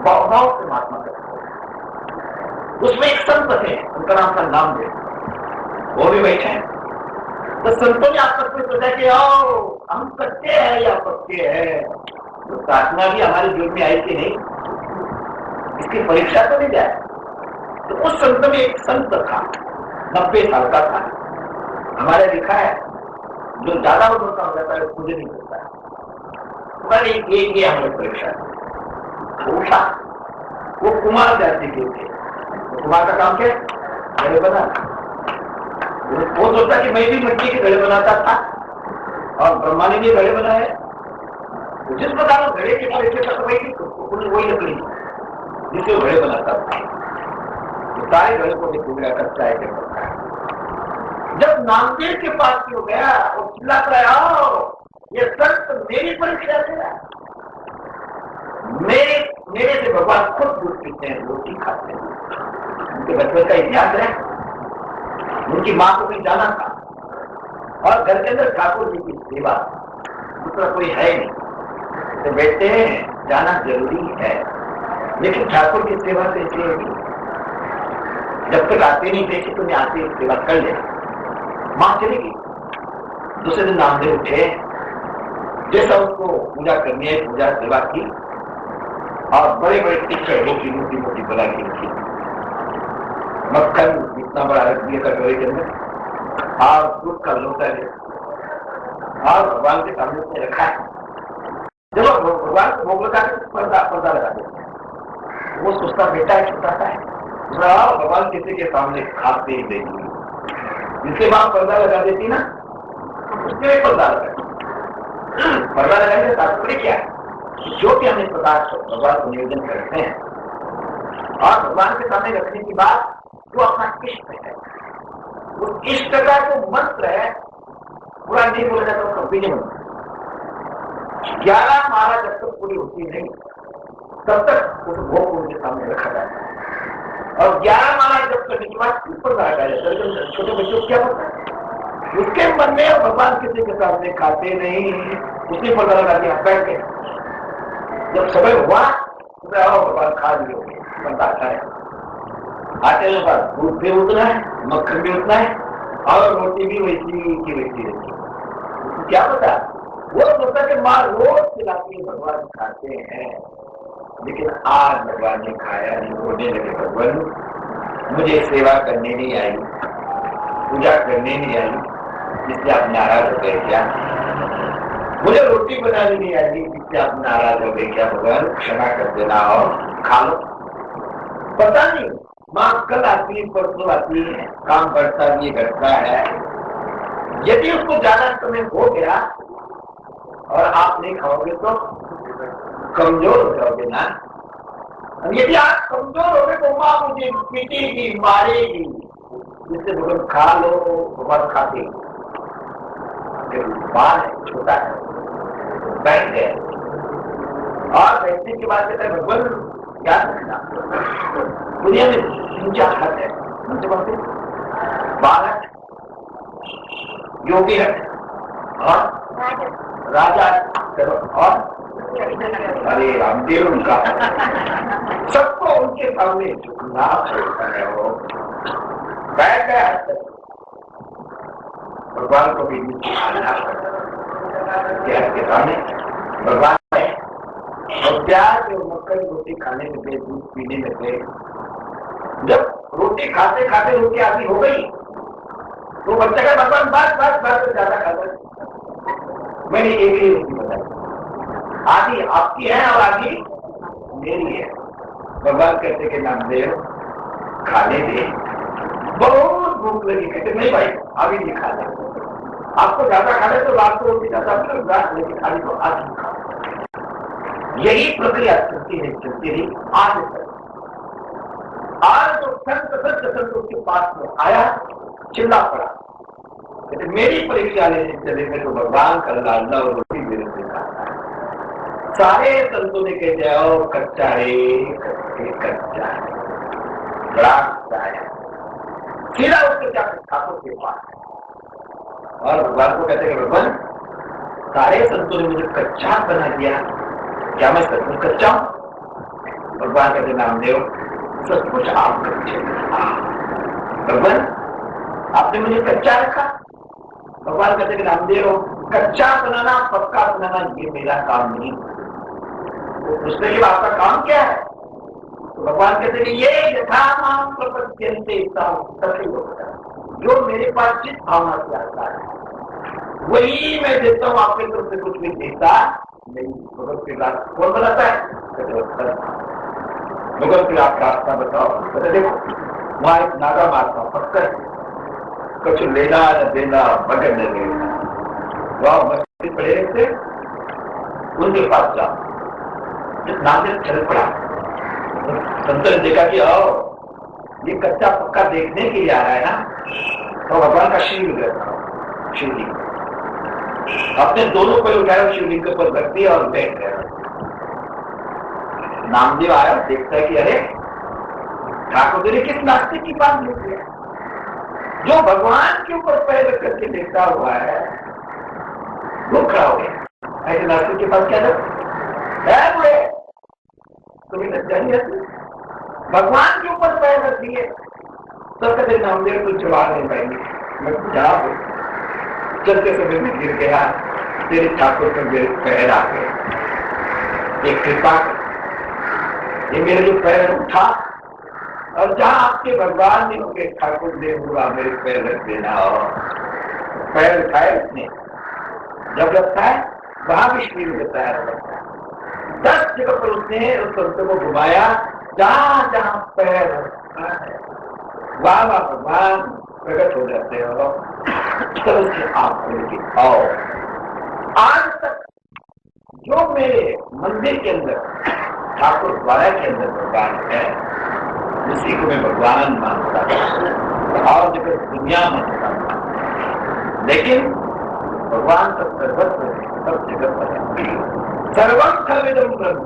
भाव से महात्मा करते। उसमें एक संत थे, उनका नाम था नामदेव, वो भी बैठे हैं। तो संतों ने आपस में सोचा कि आओ हम सत्य है या पत्य है, तो प्रार्थना भी हमारे जीवन में आई कि नहीं, इसकी परीक्षा तो नहीं जाए। तो उस संत में एक संत था, 90 साल का था। हमारे लिखा है जो ज्यादा उम्र का हो जाता है मुझे नहीं मिलता है। ये हमारी परीक्षा उठा। वो कुमार जाति के थे। कुमार का काम क्या? घड़े बनाना। वो सोचता कि मैं भी मिट्टी के घड़े बनाता था और ब्रह्मा ने भी घड़े बनाए। जिस प्रकार वो घड़े के परीक्षे तक वही लकड़ी जिससे घड़े बनाता था, सारे घड़े को टुकड़ा करता है। जब नामदेव के पास हो गया वो चिल्लाता है, आओ ये संत मेरी परीक्षा ले रहा है। मेरे से भगवान खुद दूध पीते हैं, रोटी खाते हैं। उनके बचपन का इतिहास है। उनकी माँ को भी जाना था और घर के अंदर ठाकुर जी की सेवा, दूसरा कोई है नहीं। तो बेटे जाना जरूरी है, लेकिन ठाकुर की सेवा से इसलिए नहीं, जब तक आते नहीं देखे तो मैं आते सेवा कर ले। माँ चली गई। दूसरे दिन नामदेव उठे, जैसा उसको पूजा करनी है पूजा सेवा की, और बड़े बड़े टीचर रोटी मोटी मोटी बना के रखी, मक्खन इतना बड़ा रख दिया कटोरे के अंदर, और दूध का लोटा लिया और भगवान के सामने से रखा है। जब भगवान को भोग लगा के पर्दा लगा देते, वो सोचता बेटा है छोटा सा है, भगवान किसी के सामने खाते ही देंगे। जिसके बाद पर्दा लगा देती ना, उसके लिए पर्दा लगाने का तात्पर्य क्या है? जो कि हम इस प्रकार भगवान को निवेदन करते हैं और भगवान के सामने रखने की बात, वो अपना इष्ट है। वो इष्ट का जो मंत्र है पूरा नहीं बोला जाता, तो कभी नहीं बनता। 11 माला जब तक पूरी होती नहीं तब तक उस भोग उनके सामने रखा जाता है, और 11 माला जब तक के बाद ऊपर रखा जाता है। छोटे बच्चों को क्या होता है? उसके मन में भगवान किसी के सामने खाते नहीं, उसी पर लगा दिया बैठ के। जब समय हुआ तो भगवान खा लिए बनता आता है। आटे के बाद दूध भी उतना है, मक्खन भी उतना है, और रोटी भी वैसी की वैसी रहती है। क्या पता वो सोचता कि माँ रोज खिलाती भगवान खाते हैं, लेकिन आज भगवान ने खाया नहीं। बोलने लगे भगवान मुझे सेवा करने नहीं आई, पूजा करने नहीं आई, जिससे आप नाराज हो गए क्या? मुझे रोटी बनानी नहीं आई, जिससे आप नाराज हो गए क्या? भगवान क्षमा कर देना और खा लो। पता नहीं माँ कल आती है परसों आती है, काम बढ़ता भी घटता है। यदि उसको ज्यादा समय हो गया और आप नहीं खाओगे तो कमजोर हो जाओगे ना। यदि आप कमजोर हो गए तो माँ मुझे पीटेगी मारेगी, जिससे भगवान खा लो। भगवान खाते बाल है छोटा है, बैठ गए और बैठने के बाद कहते हैं भगवान याद रखना दुनिया में 3-4 हट है, बालक, योगी हट और राजा और अरे रामदेव उनका सबको उनके सामने झुकना पड़ता है। वो बैठ गया भगवान को भी के सामने भगवान है, और प्याज और मक्खन रोटी खाने में थे, दूध पीने में थे। जब रोटी खाते खाते रोटी आधी हो गई तो बच्चा का भगवान बात ज्यादा खाता है। मैंने एक ही रोटी बताई, आधी आपकी है और आधी मेरी है। भगवान कहते कि नामदेव खाने दे, बहुत भूख लगी। कहते नहीं भाई अभी नहीं खा ले, आपको ज्यादा खाने तो रात को रोटी ज्यादा लेकिन खाली तो आज नहीं खा। यही प्रक्रिया चलती रही आज तक। आज तो संत उसके पास में आया, चिल्ला पड़ा, कहते मेरी परीक्षा लेने चले गए तो भगवान का लालना और रोटी मेरे से खाता है। सारे संतों ने कह दिया कच्चा है, कच्चा है, बड़ा कच्चा है। सीधा उसके जाकर ठाकुर के पास और भगवान को कहते हैं भगवान सारे संतों ने मुझे कच्चा बना दिया, क्या मैं सचमुच कच्चा हूं? भगवान कहते नामदेव सब कुछ आप कच्चे। भगवान आपने मुझे कच्चा रखा। भगवान कहते कि नामदेव कच्चा बनाना पक्का बनाना ये मेरा काम नहीं। वो पूछते कि आपका काम क्या है? तो भगवान कहते कि ये यथा माम प्रपद्यन्ते तथैव भवति। जो मेरे पास जिस भावना से आता है वही मैं देता हूँ। आपके तरफ से कुछ भी देता नहीं। भगवत की बात कौन बताता है? भगवत की आप रास्ता बताओ। कहते देखो वहां एक नागा मारता पत्थर कुछ लेना न देना मगर न लेना। वह मछली पड़े थे उनके पास जाओ। नामदेव चल पड़ा। संतन देखा कि आओ ये कच्चा पक्का देखने के लिए आ रहा है ना। तो भगवान का शिवलिंग रहता शिवलिंग अपने दोनों पैर उठाया शिवलिंग के ऊपर रख दिया और बैठ गया। नामदेव आया देखता है कि अरे ठाकुर जी ने किस नास्तिक की बात लिख दिया। जो भगवान के ऊपर पैर रख करके देखता हुआ है वो खड़ा हो गया। ऐसे नास्तिक के पास क्या है बुढ़े तुम्हें लज्जा नहीं आती? भगवान के ऊपर पैर रख दिए। तो कहते नामदेव कुछ जवाब नहीं पाएंगे। मैं जवाब चलते समय में गिर गया तेरे ठाकुर पर मेरे पैर आ गए। एक कृपा ये मेरे जो पैर उठा और जहां आपके भगवान ने उनके ठाकुर ने हुआ मेरे पैर रख देना। और पैर उठाए उसने जब लगता है वहां भी श्री में बताया लगता है 10 जगह पर उसने उस संत को घुमाया जहां जहां पैर रखा है वहां वहां भगवान प्रकट हो जाते हो। तरह से आप लेके आओ। आज तक जो मेरे मंदिर के अंदर ठाकुर द्वारा के अंदर भगवान है उसी को मैं भगवान मानता और जगह दुनिया मानता। लेकिन भगवान सब सर्वत्र है सब जगह पर है। सर्वम खलविदम ब्रह्म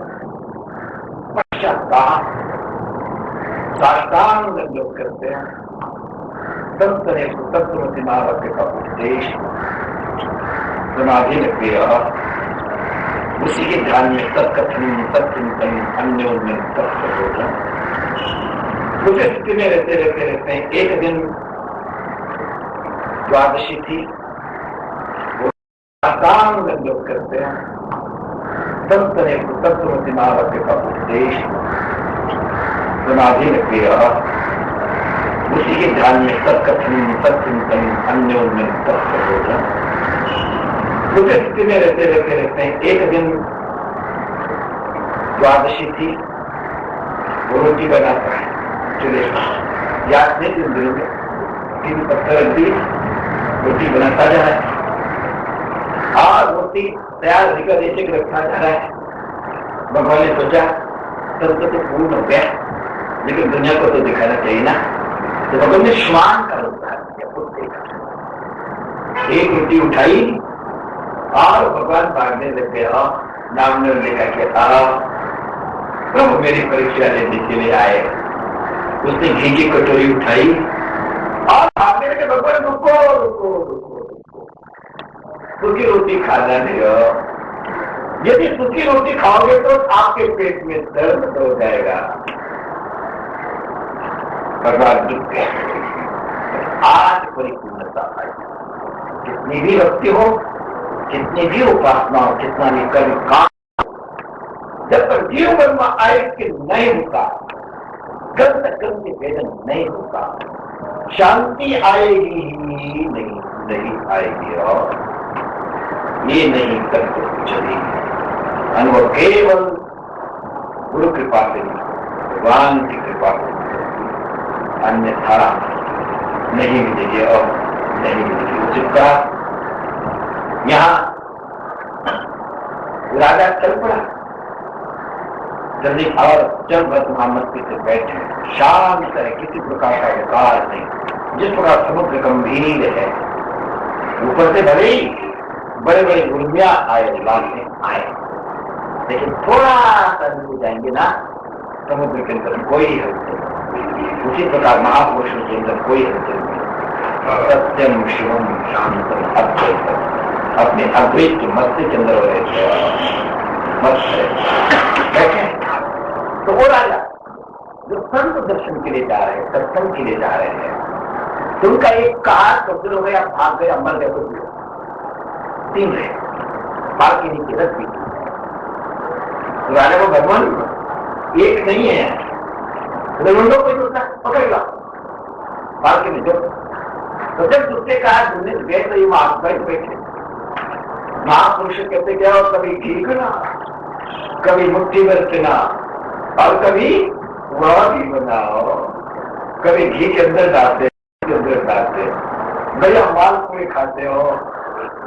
पश्चाताप साष्टांग लोग करते हैं। संतने तत्वमति महावाक्य का उपदेश समाधि में किया। उसी के ध्यान में तत्कथन तत्चिंतन अन्योन्य तत्प्रबोधन मुझे स्थिति में रहते हैं। एक दिन द्वादशी थी वो साष्टांग लोग करते हैं। संतने तत्वमति महावाक्य का उपदेश समाधि में किया। उसी के ध्यान में तत्कथन तत्चिंतन अन्योन्य तत्प्रबोधन मुझे स्थिति में रहते हैं। एक दिन द्वादशी थी वो रोटी बनाता है चले याद नहीं दिन दिनों में 3 पत्थर दी रोटी बनाता जा रहा है और रोटी तैयार होकर ऐसे रखा जा रहा है। भगवान ने सोचा तब तो पूर्ण हो गया लेकिन दुनिया को तो दिखाना चाहिए ना। तो भगवान ने श्वान का रूप धारण किया। खुद देखा एक रोटी उठाई और भगवान भागने लग गया। नाम ने देखा कि प्रभु मेरी परीक्षा लेने के लिए आए। उसने घी की कटोरी उठाई और भागने लगे। भगवान रुको रुको रुको रुको सूखी रोटी खाना नहीं हो। यदि सूखी रोटी खाओगे तो आपके पेट में दर्द हो जाएगा। भगवान दुख गए। आज परिपूर्णता आई। कितनी भी भक्ति हो कितनी भी उपासना हो कितना भी कर्म काम जब तक जीव ब्रह्म आयु नहीं होता गंध गंध वेदन नहीं होता शांति आएगी ही नहीं आएगी। और ये नहीं करके चलेगी। अनुभव केवल गुरु कृपा से भगवान की कृपा से अन्यथा नहीं मिलेगी और नहीं मिलेगी। उचित कहा यहाँ राजा चल पड़ा जल्दी और जब मोहम्मद से बैठे शांत है किसी प्रकार का विकार नहीं। जिस प्रकार समुद्र गंभीर है ऊपर से भले ही बड़े बड़े गुर्मिया आए लाने आए लेकिन थोड़ा सा हो जाएंगे ना समुद्र के अंदर कोई हलचल नहीं। उसी प्रकार महापुरुषों के अंदर कोई हलचल नहीं। सत्यम शिवम शांतम अद्वैतम अपने अद्वैत के मस्तिष्क के अंदर हो रहे थे। मस्त है बैठे तो वो राजा जो संत दर्शन के लिए जा रहे हैं, सत्संग के लिए जा रहे हैं, तो उनका एक कार कब्जल हो गया, भाग गया, मर गया, कुछ तीन रहे बाल के नीचे रख दी। तो राजा को भगवान एक नहीं है, रंडो कोई होता पकड़ ला बाल के नीचे। तो जब दूसरे कार ढूंढने गए तो ये वहां बैठे महापुरुष कहते क्या हो, कभी घी ना, कभी मुट्ठी भर चना, और कभी वह भी बनाओ, कभी घी के अंदर डालते, बढ़िया मालपुए खाते हो,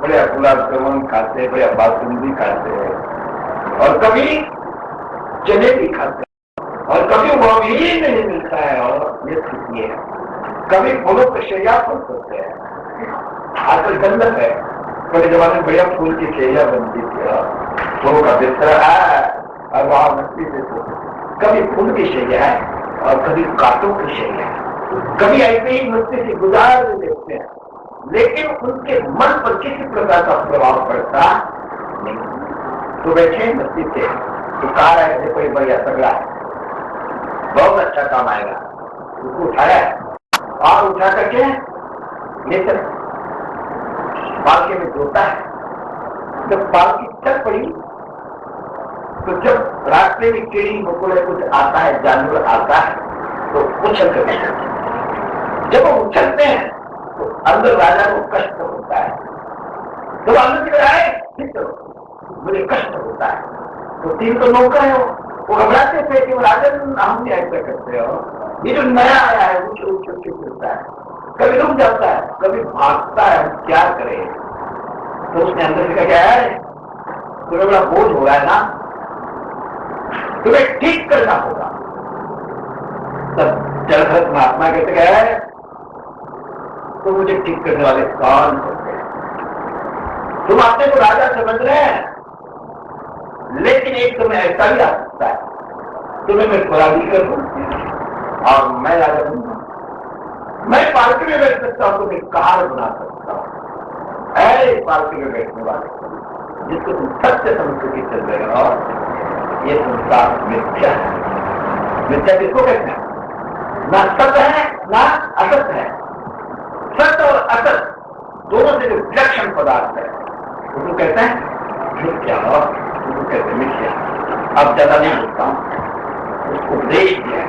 बढ़िया गुलाब जामुन खाते, बढ़िया बासुंदी खाते हो, और कभी जलेबी खाते हो, और कभी वो भी नहीं मिलता है। और ये स्थिति है, कभी फूलों के शैया फूल होते हैं, आजकल गंदक है, पहले जमाने में बढ़िया फूल की शैया बनती थी, फूलों का बिस्तरा है, और वहां मस्ती से कभी फूल की शैया है और कभी कांटों की शैया है, कभी ऐसे ही मस्ती से गुजार देते हैं, लेकिन उनके मन पर किसी प्रकार का प्रभाव पड़ता नहीं। तो बैठे मस्ती से, तो कहा रहा है कोई बढ़िया तगड़ा है, बहुत अच्छा काम आएगा, उसको उठाया और उठा करके ले चल पालके में जोता है। जब पालकी चल पड़ी तो जब रास्ते में कीड़ी मकोड़े कुछ आता है, जानवर आता है, तो उछल कर जब वो उछलते हैं तो अंदर राजा को कष्ट होता है। तो अंदर से आए मुझे कष्ट होता है, तो तीन तो नौकर है वो घबराते थे कि राजन हम नहीं ऐसा करते हो, ये जो नया आया है वो उछल फिरता है, कभी रुक जाता है, कभी भागता है, क्या करे। तो उसने अंदर से कहा क्या है, तुम्हें बड़ा बोझ हो रहा है ना, तुम्हें ठीक करना होगा। तब जलभरत महात्मा कहते गए तो मुझे ठीक करने वाले कौन होते हैं? तुम अपने को राजा समझ रहे हैं, लेकिन एक तुम्हें ऐसा भी आ सकता है, तुम्हें मैं पराधी कर दूं और मैं राजा बनूंगा, मैं पालकी में बैठ सकता हूं, तुम्हें कार बना सकता हूं। ऐसे पालकी में बैठने वाले जिसको तुम सत्य समझ के चल रहे हो, ये संसार मिथ्या है। मिथ्या किसको कहते हैं? ना सत्य है ना असत्य है। सत्य और असत दोनों से जो विलक्षण पदार्थ है उसको कहते हैं मिथ्या, और उसको कहते हैं मिथ्या। अब ज्यादा नहीं बोलता हूं, उसको उपदेश दिया है।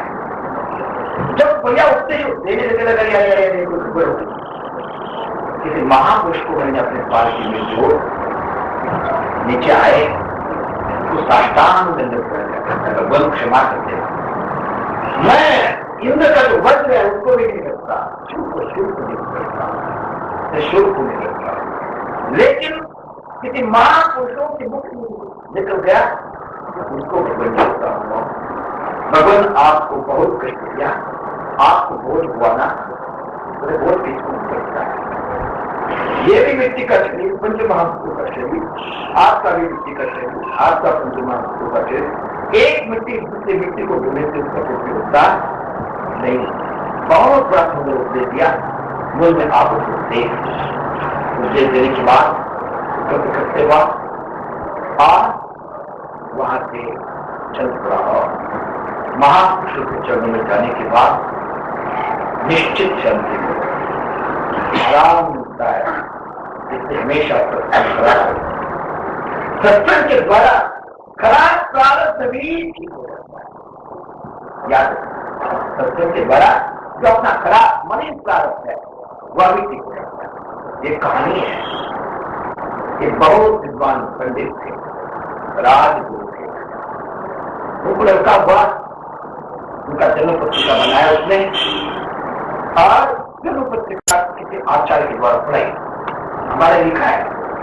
जब भैया उठते ही देने लगे लगा किसी महापुरुष को मैंने अपने पालकी में जो नीचे आए तो साष्टांग दंडवत कर भगवान क्षमा करते, मैं इंद्र का जो वज्र है उसको भी नहीं करता, शिव को नहीं करता, शिव को नहीं करता, लेकिन किसी महापुरुषों के मुख निकल गया उसको भगवान करता हूँ। भगवान आपको बहुत कष्ट दिया, आपको बोझ हुआ ना, तो बोझ किसको करता है? ये भी मिट्टी का शरीर, पंच महाभूतों का शरीर, आपका भी मिट्टी का शरीर, आपका पंच महाभूतों का शरीर, एक मिट्टी दूसरी मिट्टी को ढूंढने से उसका कुछ होता नहीं। बहुत बड़ा सुंदर उपदेश दिया, मूल में आप उसको उपदेश देने के बाद करते बाद और वहां से चल पड़ा हो। महापुरुषों के चरणों में जाने के बाद निश्चित शांति आराम मिलता है, इससे हमेशा सत्संग के द्वारा खराब प्रारब्ध भी ठीक हो जाता है। याद सत्संग के द्वारा जो अपना खराब मनी प्रारब्ध है वह भी ठीक हो जाता है। ये कहानी है, ये बहुत विद्वान पंडित थे, राजगुरु थे, उनको लड़का हुआ, उनका जन्म पत्रिका बनाया उसने और जन्म पत्रिका किसी आचार्य के द्वारा पढ़ाई। हमारे लिखा है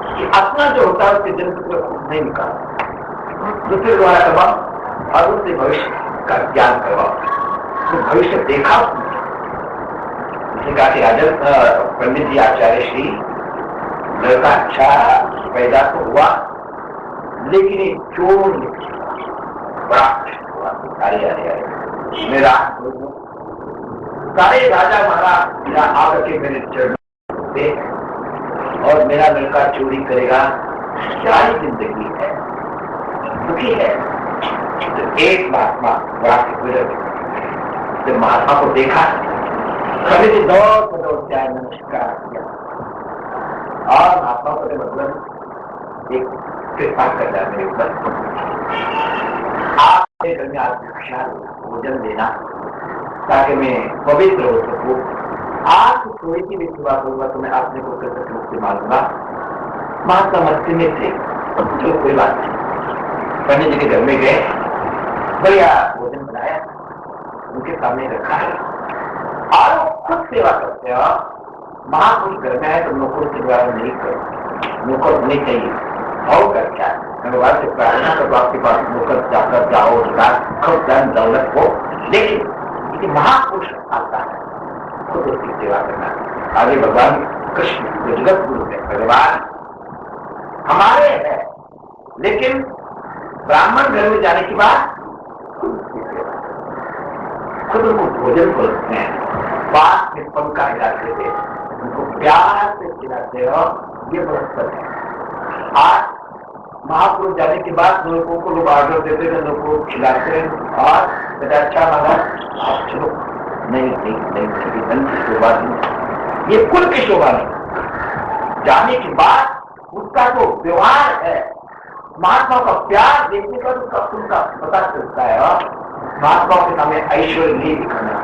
कि अपना जो होता है उसके जन्म पत्रिका खुद नहीं निकाला, दूसरे द्वारा करवाओ और उससे भविष्य का ज्ञान करवाओ, तो भविष्य देखा उसने कहा कि राजन पंडित जी आचार्य श्री लड़का अच्छा पैदा तो हुआ, लेकिन ये चोर बड़ा अरे मेरा सारे राजा महाराज मेरा आकर के मेरे चरणों पे और मेरा लड़का चोरी करेगा, क्या ही जिंदगी है, दुखी है। तो एक महात्मा जब महात्मा को देखा, कभी भी दौड़ जाए नमस्कार किया और महात्मा को मतलब एक कृपा कर जाए मेरे ऊपर, आपके घर में आज भिक्षा भोजन देना ताकि मैं पवित्र हो सकूं। आज कोई की भी सेवा करूंगा तो मैं आपने को कृतज्ञ मुक्ति मांगूंगा। महात्मा मस्ती में थे, तो कोई बात नहीं। पंडित जी के घर में गए, बढ़िया भोजन बनाया, उनके सामने रखा है और वो खुद सेवा करते हैं। महापुरुष घर में है तो नौकर सेवा नहीं करो, नौकर होनी चाहिए। और कर क्या भगवान से प्रार्थना करो आपके पास नौकर जाकर जाओ, खूब धन दौलत हो, लेकिन महापुरुष आता है खुद उसकी सेवा करना। आगे भगवान कृष्ण जगत गुरु है, भगवान हमारे है, लेकिन ब्राह्मण घर में जाने के बाद खुद उनको भोजन करते हैं, पास में पंखा हिलाते थे, उनको प्यार से खिलाते हो, ये बृहस्पति है। आज महापुरुष जाने के बाद लोगों को लोग आर्डर देते थे, लोगों को खिलाते और अच्छा लगा आप चलो, नहीं धन की शोभा नहीं, ये कुल की शोभा नहीं। जाने के बाद उसका जो व्यवहार है, महात्मा का प्यार देखने का उसका कुल का पता चलता है। और महात्मा के सामने ऐश्वर्य नहीं दिखाना,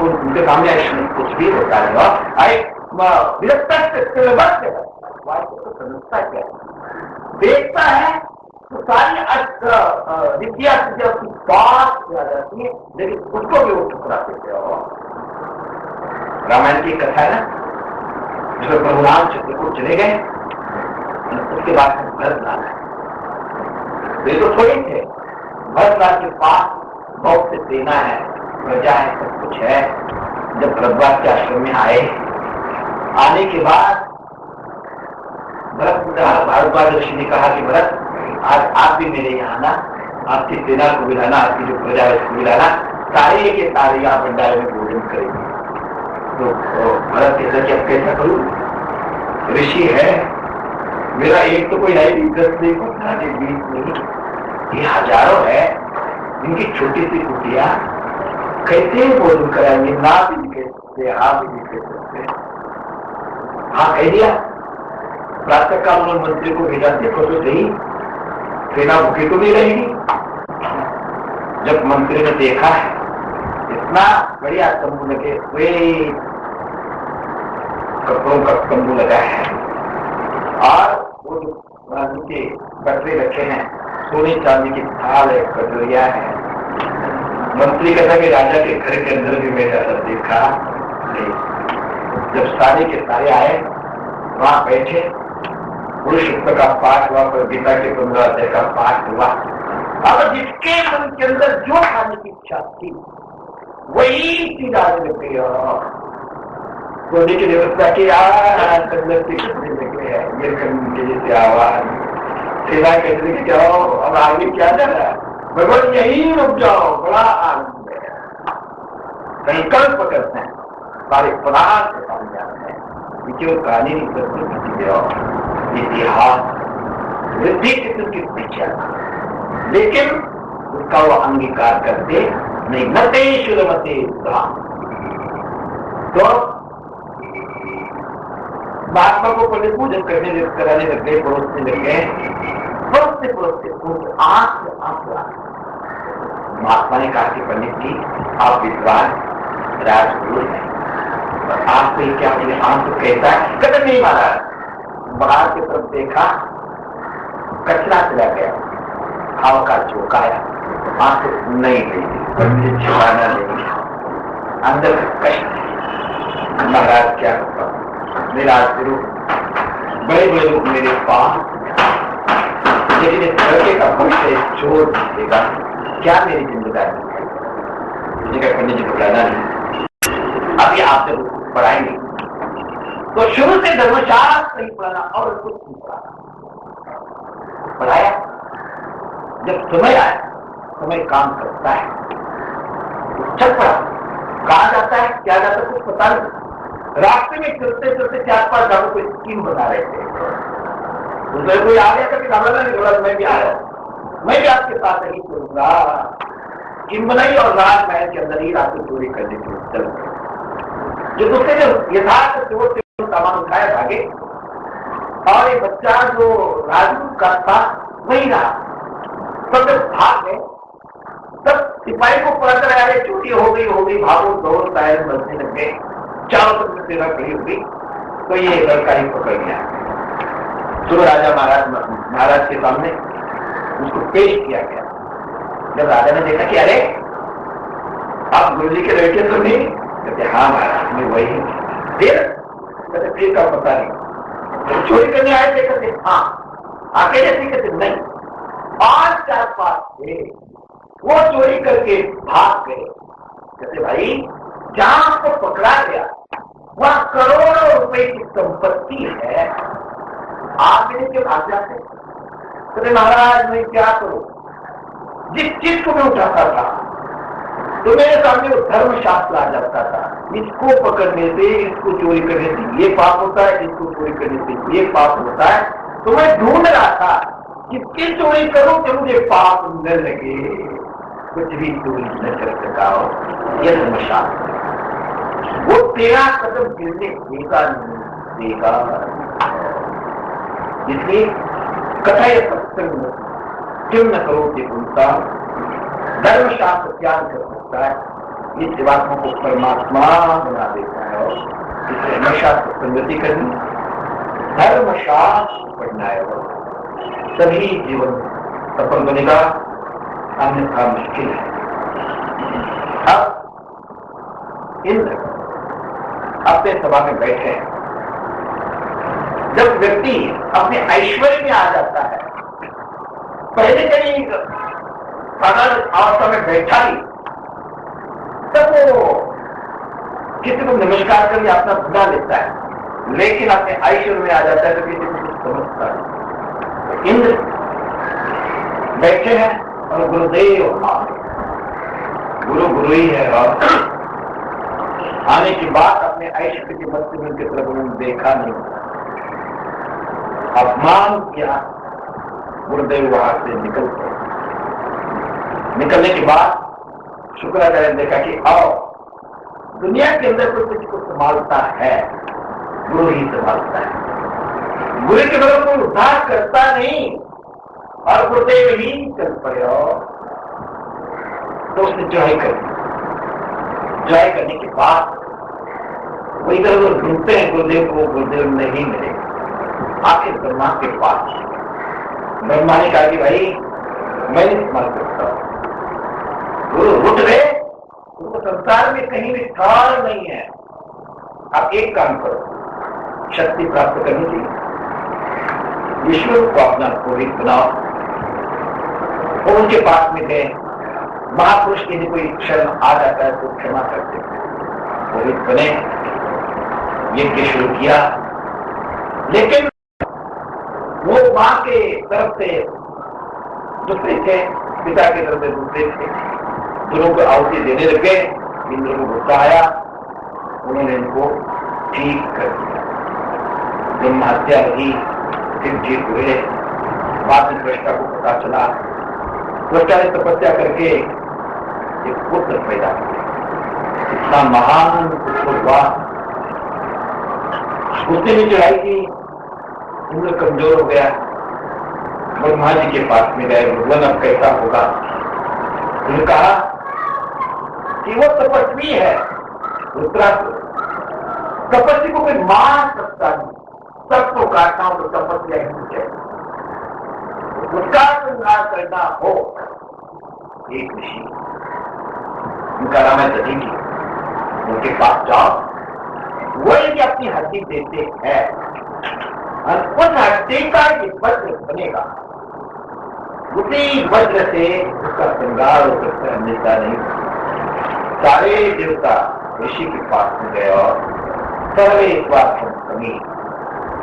उनके सामने ऐश्वर्य कुछ भी होता है। समझता क्या देखता है तो सारी विद्या उसकी बात आ जाती है, लेकिन उसको भी वो ठुकरा देते हो। रामायण की कथा है ना, जिसमें प्रभु रामचंद्र को चले गए, उसके बाद भरतलाल है, वे तो थोड़े थे। भरतलाल के पास बहुत से सेना है, प्रजा है, सब कुछ है। जब भरद्वाज के आश्रम में आने के बाद भारद्वाज ऋषि ने कहा कि भरत आज आप भी मेरे यहाँ आना, आपकी सेना को मिलाना, आपकी जो प्रजा है उसको मिलाना, सारे के सारे यहाँ भंडारे में भोजन करेंगे। तो भरत कहता कि अब कैसा करूं, ऋषि है, मेरा एक तो कोई है नहीं, 10 नहीं, 15 नहीं, 20 नहीं, ये हजारों है, इनकी छोटी सी कुटिया कैसे भोजन कराएंगे, ना भी निकल सकते, हाँ भी निकल सकते। हाँ कह दिया। प्रातः काल उन्होंने मंत्री को भेजा, देखो तो सही सेना भूखी तो नहीं रहेगी। जब मंत्री ने देखा है इतना बढ़िया तंबू लगे हुए, कपड़ों का तंबू लगा है और वो जो उनके कटरे रखे हैं, सोने चांदी की थाल है, कटोरिया है। मंत्री कहता कि राजा के घर के अंदर भी मैं ऐसा देखा नहीं। जब सारे के सारे आए, वहां बैठे, पुरुष का पाठ हुआ, पर गीता के 15 अध्याय का पाठ हुआ। अब जिसके मन के अंदर जो खाने की इच्छा थी वही चीज आने लग गई। सोने की व्यवस्था की लगे है, ये करने के लिए आवाज सेना कहते कि जाओ अब आगे क्या जाना है, भगवान यही रुक जाओ, बड़ा आनंद है। संकल्प करते हैं, सारे पदार्थ के सामने आते हैं, क्यों कहानी नहीं करती इतिहास वृद्धि किस्म की पीछा, लेकिन उसका वो अंगीकार करते नहीं। मते शुरमते तो महात्मा को पहले पूजन कराने लग गए, परोसने लग गए, परोसते आंख से आंख लगा। महात्मा ने कहा कि पंडित जी आप विद्वान राजगुरु हैं, और आप पे क्या मेरे आंख तो कहता है, कदम नहीं मारा। बाहर की तरफ देखा, कचरा चला गया, हवा का झोंकाया, आंख नहीं गई, छुपाना नहीं, अंदर कष्ट। महाराज क्या होगा, मेरा गुरु बड़े बड़े लोग मेरे पास, लेकिन इस लड़के का भविष्य छोड़ देगा, क्या मेरी जिम्मेदारी है? मुझे पंडित जी को कहना नहीं, अभी आप जब पढ़ाएंगे तो शुरू से धर्मशास्त्र नहीं पढ़ाना और कुछ नहीं पढ़ाया। जब समय आया, समय काम करता है, चल पड़ा, कहा जाता है, क्या जाता है कुछ पता नहीं। रास्ते में चलते चलते 4-5 गांवों को स्कीम बना रहे थे, उसमें कोई आ गया था कि मैं भी आया, मैं भी आपके साथ नहीं करूंगा। किंबनई और राजमहल के अंदर ही रात को चोरी करने के लिए चल गए। जो दूसरे जो यथार्थ चोर से सामान उठाए भागे और ये बच्चा जो राजू का था वही रहा। तब जब भाग गए तब सिपाही को पता चला यार चोरी हो गई, भागो दौड़ टायर बजने लग गए, चारों तरफ सेना खड़ी हो गई। तो ये लड़का ही पकड़ गया। तो राजा महाराज के सामने उसको पेश किया गया। जब राजा ने देखा कि अरे आप गुरु जी के लड़के तो नहीं? कहते हाँ महाराज मैं वही। फिर का पता नहीं तो चोरी करने आए थे? कहते हाँ। आके जैसे? कहते नहीं। 5-4 थे वो चोरी करके भाग गए। कहते भाई जहां आपको पकड़ा गया वहां करोड़ों रुपए की संपत्ति है, आप इन्हें क्यों भाग जाते? कहते महाराज मैं क्या करूं, जिस चीज को मैं उठाता था तो मेरे सामने वो धर्मशास्त्र आ जाता था। इसको पकड़ने से, इसको चोरी करने से ये पाप होता है, इसको चोरी करने से ये पाप होता है। तो मैं ढूंढ रहा था किसकी चोरी करूं कि मुझे पाप न लगे, कुछ भी चोरी न कर सका हो। यह धर्मशास्त्र वो 13 कदम गिरने देगा नहीं देगा। इसलिए कथाएं सत्संग क्यों न करो कि उनका धर्मशास्त्र त्याग कर सकता है। इस जीवात्मा को परमात्मा बना देता है। और इसलिए हमेशा संगति करनी, धर्मशास्त्र पढ़ना है और सभी जीवन सफल बनेगा, अन्यथा मुश्किल है। अब इंद्र अपने सभा में बैठे हैं। जब व्यक्ति अपने ऐश्वर्य में आ जाता है, पहले कहीं साधारण अवस्था में बैठा ही तब वो किसी को नमस्कार करके अपना बुला लेता है, लेकिन अपने ऐश्वर्य में आ जाता है तो किसी को कुछ समझता है। इंद्र बैठे हैं और गुरुदेव गुरु ही है। और आने की बात अपने ऐश्वर्य के मत में उनके तरफ उन्होंने देखा नहीं, अपमान किया। गुरुदेव वहां से निकल गए। निकलने के बाद शुक्राचार्य ने देखा कि आओ दुनिया के अंदर कोई किसी को संभालता है, गुरु ही संभालता है। गुरु के बगैर कोई उद्धार करता नहीं और गुरुदेव ही चल पड़े। तो उसने चढ़ाई कर दी। चढ़ाई करने के बाद वही इधर ढूंढते हैं गुरुदेव को, गुरुदेव नहीं मिले। आखिर ब्रह्मा के पास ब्रह्मा ने कहा कि भाई मैं नहीं संभाल सकता। गुरु उठ गए, उनको संसार में कहीं भी ठार नहीं है। आप एक काम करो, शक्ति प्राप्त करने के लिए ईश्वर को अपना पुरोहित बनाओ। और उनके पास में गए। महापुरुष के लिए कोई क्षण आ जाता है तो क्षमा करते, पुरोहित बने, यज्ञ शुरू किया। लेकिन वो मां के तरफ से दूसरे थे, पिता की तरफ से दूसरे थे, दोनों को आहुति देने लगे। इंद्र को गुस्सा आया, उन्होंने इनको ठीक कर दिया। ब्रह्म हत्या रही, फिर ठीक हुए। बाद में दृष्टा को पता चला, दृष्टा ने तपस्या करके एक पुत्र पैदा किया। इतना महान पुत्र हुआ। उसने भी चढ़ाई की, इंद्र कमजोर हो गया। ब्रह्मा जी के पास में गए, भगवान अब कैसा होगा? उन्होंने कहा कि वो तपस्वी है, तपस्वी को कोई मार सकता नहीं, सबको काटना हो तो तपस्या ही है। उसका संहार करना हो, एक ऋषि उनका नाम है दधीचि, उनके पास जाओ। वो यदि अपनी हड्डी देते हैं और उस हड्डी का ये वज्र बनेगा, उसी वज्र से उसका श्रृंगार हो सकता है, मिलता नहीं। सारे देवता ऋषि के पास में गए और सर्वे स्वास्थ्य कमी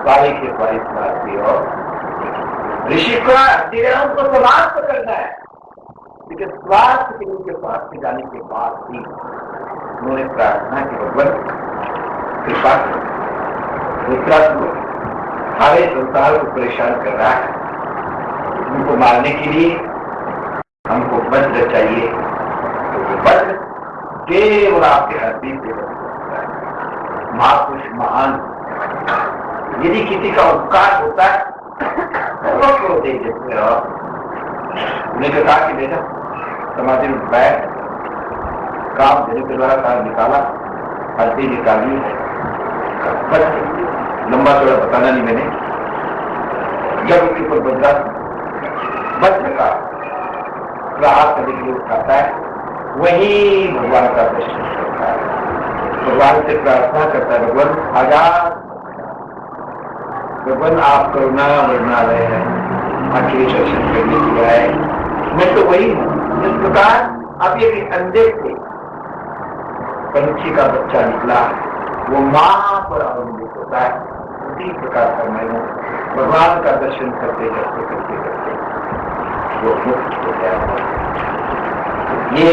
सारे के स्वास्थ्य और ऋषि को हड्डी देना, उनको समाप्त करना है। लेकिन स्वास्थ्य के उनके पास में जाने के बाद भी उन्होंने प्रार्थना की, भगवान कृपा सारे संसार को परेशान कर रहा है, उनको मारने के लिए केवल आपके हड्डी से बन सकता है। महापुरुष महान, यदि किसी का उपकार होता है तो देख देते हो। उन्हें कहा कि बेटा समाधि में बैठ, काम देने के द्वारा काम निकाला, हड्डी निकाली, लंबा चौड़ा बताना नहीं मैंने। जब उसके ऊपर बंदा वज्र का प्रहार करने के लिए उठाता है, वही भगवान का दर्शन करता है, भगवान से प्रार्थना करता है, भगवान आजाद, भगवान आप करुणा बढ़ना रहे हैं, आखिरी दर्शन करने के आए, मैं तो वही हूँ। जिस प्रकार अब ये अंधे से पंछी का बच्चा निकला, वो मां पर अवलंबित होता है, उसी प्रकार का मैं हूँ। भगवान का दर्शन करते करते करते करते वो मुक्त हो गया। ये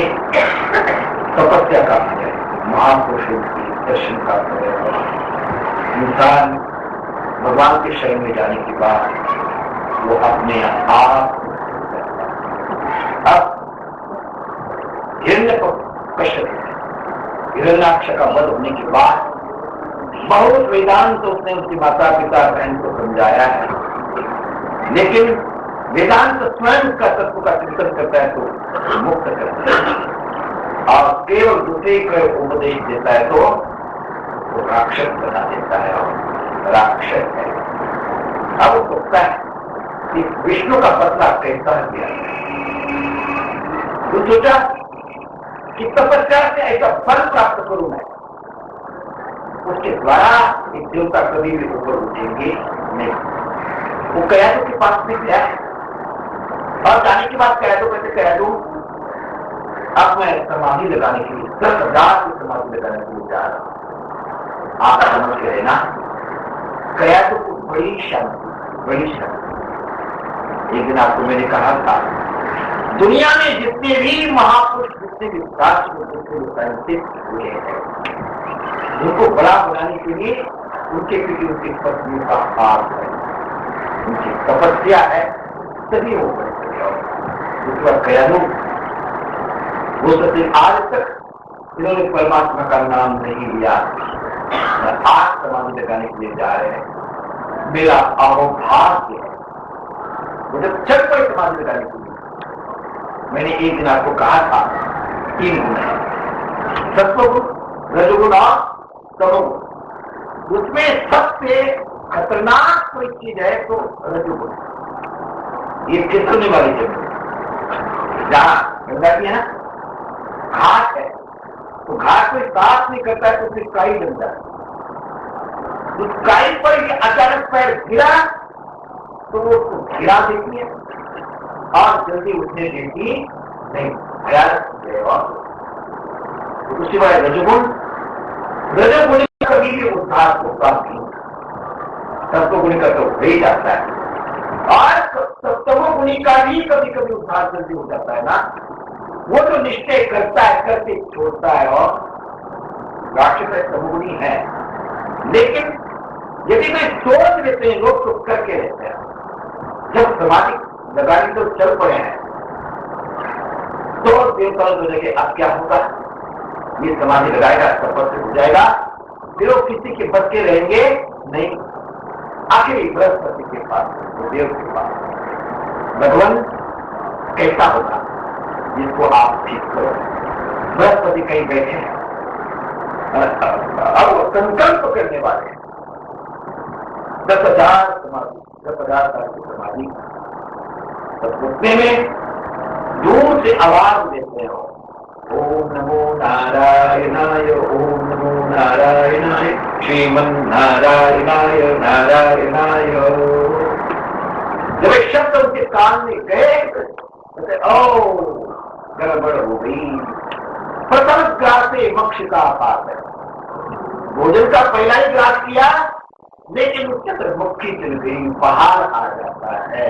तपस्या का है, महापुरुषों की दर्शन का है। इंसान भगवान के शरण में जाने के बाद वो अपने आप अब हिरण्याक्ष का वध होने के बाद बहुत वेदांत तो उसने उसकी माता पिता बहन को समझाया है, लेकिन वेदांत स्वयं का तत्व का चिंतन करता है तो मुक्त करता है, और केवल दूसरे को उपदेश देता है तो वो राक्षस बना देता है, और राक्षस है। अब वो सोचता है कि विष्णु का बदला कैसा दिया, तो सोचा कि तपस्या से ऐसा फल प्राप्त करूं मैं, उसके द्वारा एक देवता कभी भी ऊपर उठेंगे नहीं। वो कयादू के पास में गया, और जाने के बाद कयादू कैसे कयादू अब मैं समाधि लगाने के लिए 10,000 की समाधि लगाने के लिए जा रहा हूं। आप समझ के रहना, कयादू को बड़ी शांति, बड़ी शांति। एक दिन आपको मैंने कहा था, दुनिया में जितने भी महापुरुष, जितने भी प्राचीन, जितने भी साइंटिस्ट हुए हैं, उनको बड़ा बनाने के लिए उनके पीछे उनकी पत्नी का हाथ है, उनकी तपस्या है, तभी वो बड़े हो। उसके बाद कयादू वो सत्य आज तक इन्होंने परमात्मा का नाम नहीं लिया, आज समाधि लगाने के लिए जा रहे हैं। मेरा अहोभाग्य है, मुझे चल पड़े समाधि लगाने के लिए। मैंने एक दिन आपको कहा था 3 गुण है, सत्वगुण, रजोगुण और तमोगुण। उसमें सबसे खतरनाक कोई चीज है तो रजोगुण। ये खिसकने वाली जगह जहां गंगा की है ना, घाट है, तो घाट कोई साफ नहीं करता है तो फिर काई बन जाती है। उस काई पर ये अचानक पैर गिरा तो वो गिरा देती है और जल्दी उठने देती नहीं, उसके बाद रजोगुण, रजोगुण कभी भी उद्धार होता नहीं, सत्वगुण का तो हो ही जाता है, और तमोगुणी का भी कभी कभी उद्धार जल्दी हो जाता है ना। वो जो निश्चय करता है करके छोड़ता है, और राक्षस तमोगुणी है, लेकिन यदि वे सोच लेते हैं लोग तो करके रहते हैं। जब समाधि लगाने तो चल पड़े हैं तो देवताओं को देखे अब क्या होगा, ये समाधि लगाएगा, तपस्या हो जाएगा, फिर वो किसी के बच के रहेंगे नहीं। आखिरी बृहस्पति के पास, देव के पास, भगवान कैसा होगा जिसको आप ठीक करो। बृहस्पति कहीं बैठे हैं, अब वो संकल्प करने वाले हैं 10,000 समाधि, 10,000 साल की समाधि। तो घुटने में दूर से आवाज देते हो, ओम नमो नारायणाय, ओम नमो नारायणाय, श्रीमन नारायणाय नारायणाय। जब एक शब्द उनके कान में गए तो ओ गड़बड़ हो गई। प्रथम ग्रास से मोक्ष का आपात है, भोजन का पहला ही ग्रास किया, लेकिन उसके अंदर मुक्ति चल गई, बाहर आ जाता है।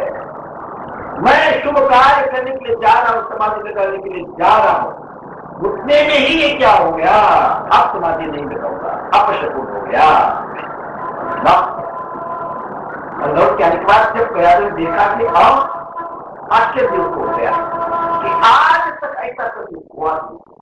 मैं शुभ कार्य करने के लिए जा रहा हूं, समाधि लगाने के लिए जा रहा हूं, घुटने में ही ये क्या हो गया, अब समाधि नहीं लगाऊंगा, अपशकुन हो गया। लौट के आने के बाद जब कयादू ने देखा कि आश्चर्य हो गया कि आज तक ऐसा कभी हुआ नहीं।